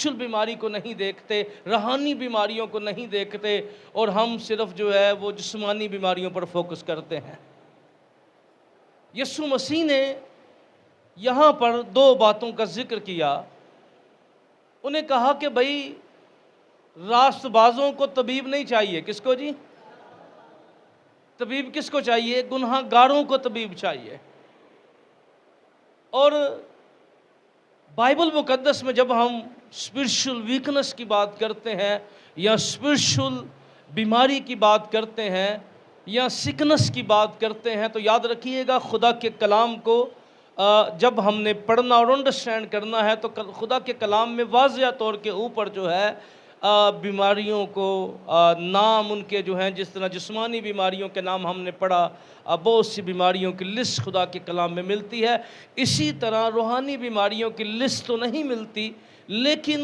Spiritual بیماری کو نہیں دیکھتے، روحانی بیماریوں کو نہیں دیکھتے، اور ہم صرف جو ہے وہ جسمانی بیماریوں پر فوکس کرتے ہیں۔ یسوع مسیح نے یہاں پر دو باتوں کا ذکر کیا۔ انہیں کہا کہ بھئی راست بازوں کو طبیب نہیں چاہیے، کس کو جی؟ طبیب کس کو چاہیے؟ گناہ گاروں کو طبیب چاہیے۔ اور بائبل مقدس میں جب ہم اسپرچل ویکنس کی بات کرتے ہیں یا اسپرچل بیماری کی بات کرتے ہیں یا سکنس کی بات کرتے ہیں، تو یاد رکھیے گا خدا کے کلام کو جب ہم نے پڑھنا اور انڈرسٹینڈ کرنا ہے تو خدا کے کلام میں واضح طور کے اوپر جو ہے بیماریوں کو نام ان کے جو ہیں، جس طرح جسمانی بیماریوں کے نام ہم نے پڑھا، بہت سی بیماریوں کی لسٹ خدا کے کلام میں ملتی ہے۔ اسی طرح روحانی بیماریوں کی لسٹ تو نہیں ملتی، لیکن